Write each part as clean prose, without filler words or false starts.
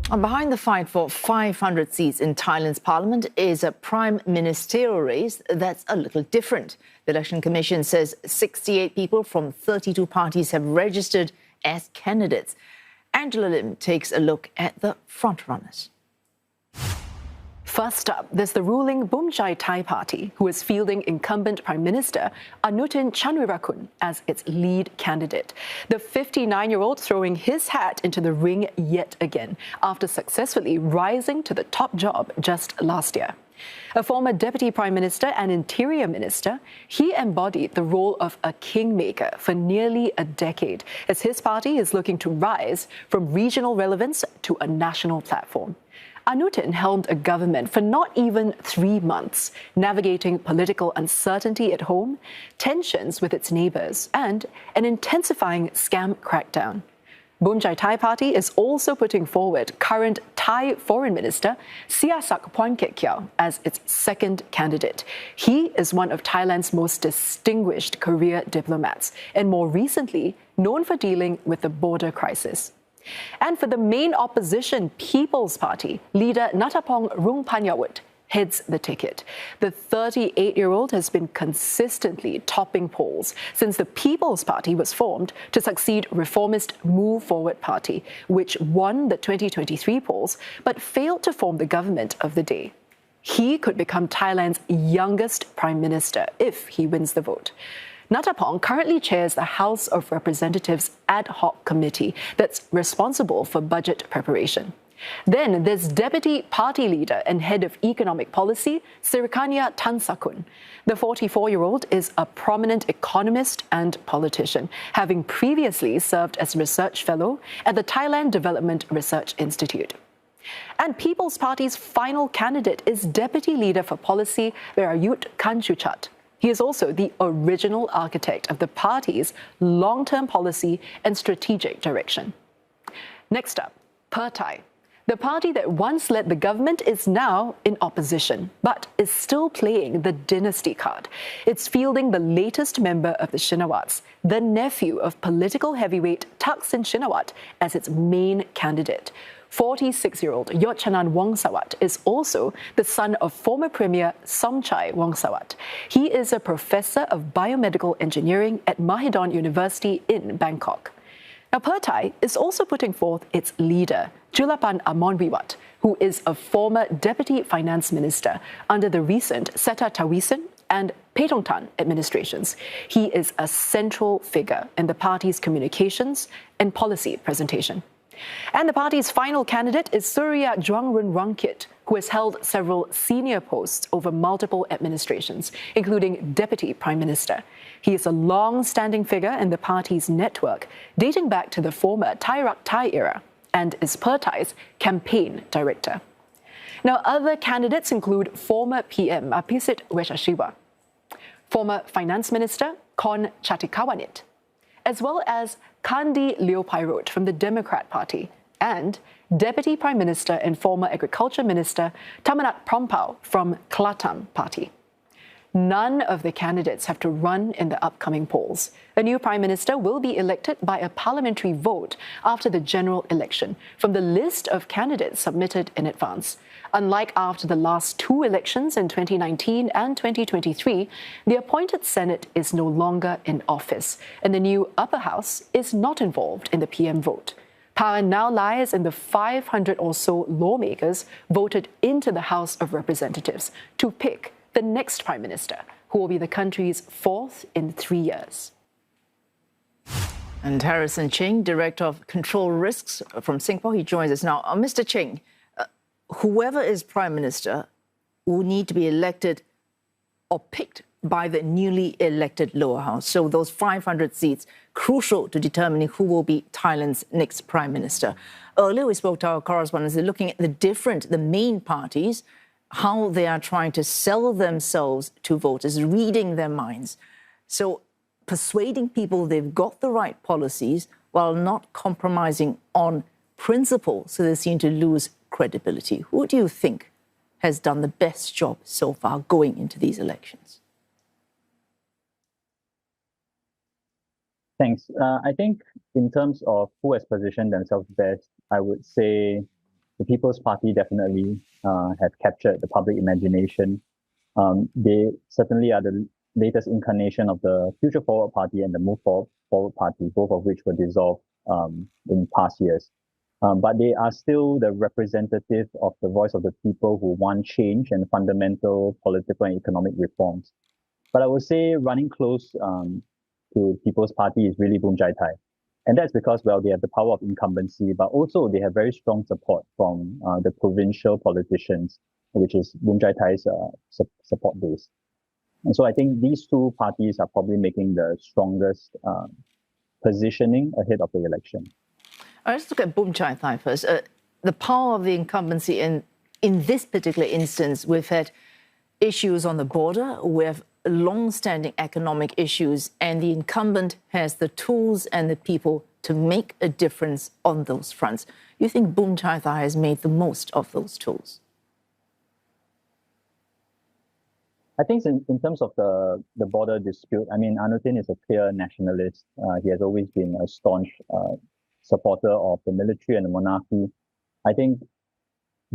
Behind the fight for 500 seats in Thailand's parliament is a prime ministerial race that's a little different. The Election Commission says 68 people from 32 parties have registered as candidates. Angela Lim takes a look at the frontrunners. First up, there's the ruling Bhumjai Thai party, who is fielding incumbent Prime Minister Anutin Chanvirakul as its lead candidate. The 59-year-old throwing his hat into the ring yet again after successfully rising to the top job just last year. A former Deputy Prime Minister and Interior Minister, he embodied the role of a kingmaker for nearly a decade, as his party is looking to rise from regional relevance to a national platform. Anutin helmed a government for not even 3 months, navigating political uncertainty at home, tensions with its neighbours, and an intensifying scam crackdown. Bhumjai Thai party is also putting forward current Thai Foreign Minister Sihasak Phuongketkeow as its second candidate. He is one of Thailand's most distinguished career diplomats and more recently known for dealing with the border crisis. And for the main opposition People's Party, leader Nattapong Rungpanyawut heads the ticket. The 38-year-old has been consistently topping polls since the People's Party was formed to succeed reformist Move Forward Party, which won the 2023 polls but failed to form the government of the day. He could become Thailand's youngest prime minister if he wins the vote. Nattapong currently chairs the House of Representatives ad hoc committee that's responsible for budget preparation. Then there's Deputy Party Leader and Head of Economic Policy, Sirikanya Tansakun. The 44-year-old is a prominent economist and politician, having previously served as Research Fellow at the Thailand Development Research Institute. And People's Party's final candidate is Deputy Leader for Policy, Virayut Kanchuchat. He is also the original architect of the party's long-term policy and strategic direction. Next up, Pheu Thai. The party that once led the government is now in opposition, but is still playing the dynasty card. It's fielding the latest member of the Shinawats, the nephew of political heavyweight Thaksin Shinawat, as its main candidate. 46-year-old Yochanan Wongsawat is also the son of former Premier Somchai Wongsawat. He is a professor of biomedical engineering at Mahidol University in Bangkok. Now, Pheu Thai is also putting forth its leader, Julapan Amonwiwat, who is a former Deputy Finance Minister under the recent Seta Tawisin and Paetongtarn administrations. He is a central figure in the party's communications and policy presentation. And the party's final candidate is Surya Jwangrun Rangkit, who has held several senior posts over multiple administrations, including Deputy Prime Minister. He is a long-standing figure in the party's network, dating back to the former Thai Rak Thai era, and is Pheu Thai's campaign director. Now, other candidates include former PM Apisit Wechashiwa, former Finance Minister Kon Chatikawanit, as well as Kandi Leopairot from the Democrat Party, and Deputy Prime Minister and former Agriculture Minister Tamanat Prompau from Klatam Party. None of the candidates have to run in the upcoming polls. A new Prime Minister will be elected by a parliamentary vote after the general election from the list of candidates submitted in advance. Unlike after the last 2 elections in 2019 and 2023, the appointed Senate is no longer in office, and the new upper house is not involved in the PM vote. Power now lies in the 500 or so lawmakers voted into the House of Representatives to pick the next Prime Minister, who will be the country's 4th in 3 years. And Harrison Cheng, Director of Control Risks from Singapore, he joins us now. Mr. Cheng, whoever is Prime Minister will need to be elected or picked by the newly elected lower house. So those 500 seats, crucial to determining who will be Thailand's next Prime Minister. Earlier, we spoke to our correspondents looking at the main parties, how they are trying to sell themselves to voters, reading their minds. So persuading people they've got the right policies while not compromising on principle, so they seem to lose credibility. Who do you think has done the best job so far going into these elections? Thanks. I think in terms of who has positioned themselves best, I would say the People's Party definitely have captured the public imagination. They certainly are the latest incarnation of the Future Forward Party and the Move Forward Party, both of which were dissolved in past years. But they are still the representative of the voice of the people who want change and fundamental political and economic reforms. But I would say running close to People's Party is really Bhumjai Thai. And that's because, well, they have the power of incumbency, but also they have very strong support from the provincial politicians, which is Bhumjai Thai's support base. And so I think these two parties are probably making the strongest positioning ahead of the election. Let's look at Bhumjai Thai first. The power of the incumbency in this particular instance, we've had issues on the border, we have long-standing economic issues, and the incumbent has the tools and the people to make a difference on those fronts. You think Bhumjai Thai has made the most of those tools? I think in terms of the border dispute, I mean, Anutin is a clear nationalist. He has always been a staunch supporter of the military and the monarchy. I think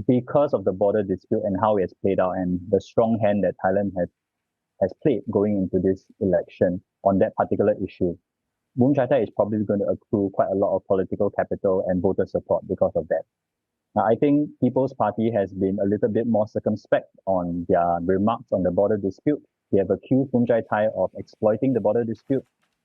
because of the border dispute and how it has played out and the strong hand that Thailand has played going into this election on that particular issue, Bhumjai Thai is probably going to accrue quite a lot of political capital and voter support because of that. Now, I think People's Party has been a little bit more circumspect on their remarks on the border dispute. They have accused Bhumjai Thai of exploiting the border dispute.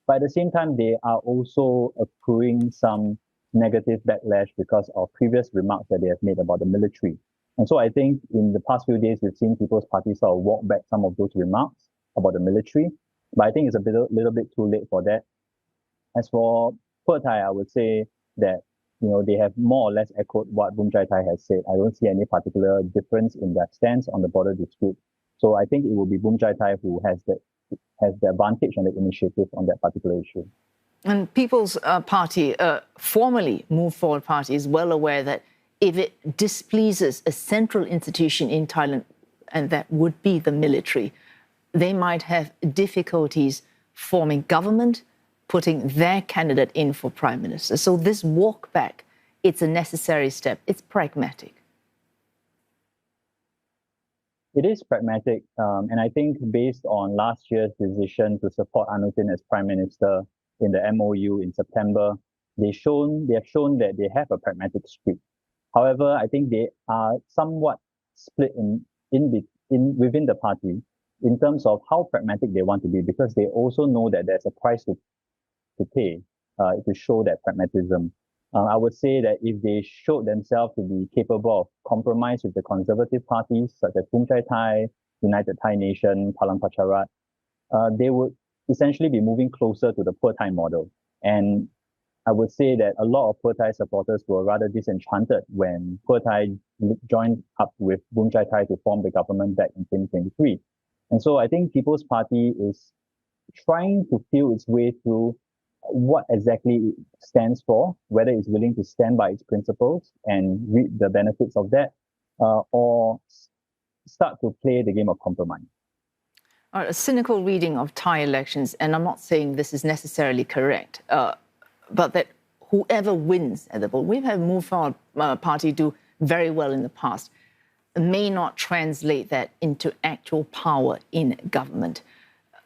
But at the same time, they are also accruing some negative backlash because of previous remarks that they have made about the military. And so I think in the past few days, we've seen People's Party sort of walk back some of those remarks about the military. But I think it's a little bit too late for that. As for Pheu Thai, I would say that they have more or less echoed what Bhumjai Thai has said. I don't see any particular difference in their stance on the border dispute. So I think it will be Bhumjai Thai who has the advantage and the initiative on that particular issue. And People's Party, formerly Move Forward Party, is well aware that if it displeases a central institution in Thailand, and that would be the military, they might have difficulties forming government, putting their candidate in for prime minister. So this walk back, it's a necessary step. It's pragmatic. It is pragmatic, and I think based on last year's decision to support Anutin as prime minister in the MOU in September, they have shown that they have a pragmatic streak. However, I think they are somewhat split within the party in terms of how pragmatic they want to be, because they also know that there's a price to pay to show that pragmatism. I would say that if they showed themselves to be capable of compromise with the conservative parties such as Bhumjai Thai, United Thai Nation, Palang Pracharat, they would essentially be moving closer to the Pheu Thai model. And I would say that a lot of Pheu Thai supporters were rather disenchanted when Pheu Thai joined up with Bhumjai Thai to form the government back in 2023. And so I think People's Party is trying to feel its way through what exactly it stands for, whether it's willing to stand by its principles and reap the benefits of that, or start to play the game of compromise. A cynical reading of Thai elections, and I'm not saying this is necessarily correct, but that whoever wins at the vote, we've had Move Forward Party do very well in the past, may not translate that into actual power in government.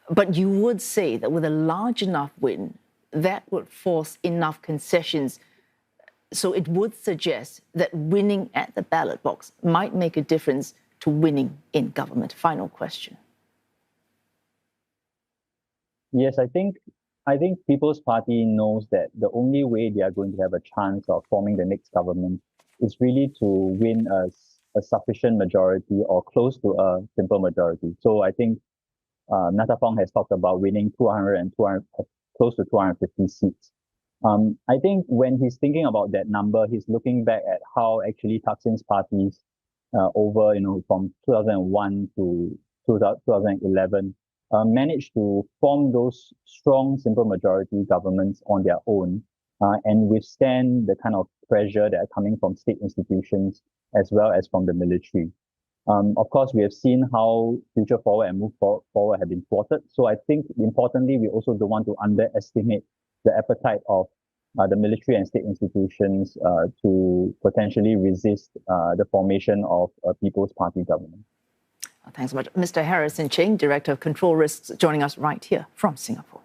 But you would say that with a large enough win, that would force enough concessions. So it would suggest that winning at the ballot box might make a difference to winning in government. Final question. Yes, I think People's Party knows that the only way they are going to have a chance of forming the next government is really to win a sufficient majority or close to a simple majority. So I think Natapong has talked about winning 200 and 200, close to 250 seats. I think when he's thinking about that number, he's looking back at how actually Thaksin's parties over, from 2001 to 2011 managed to form those strong simple majority governments on their own and withstand the kind of pressure that are coming from state institutions as well as from the military. Of course, we have seen how Future Forward and Move Forward have been thwarted. So I think importantly, we also don't want to underestimate the appetite of the military and state institutions to potentially resist the formation of a People's Party government. Thanks so much. Mr. Harrison Cheng, Director of Control Risks, joining us right here from Singapore.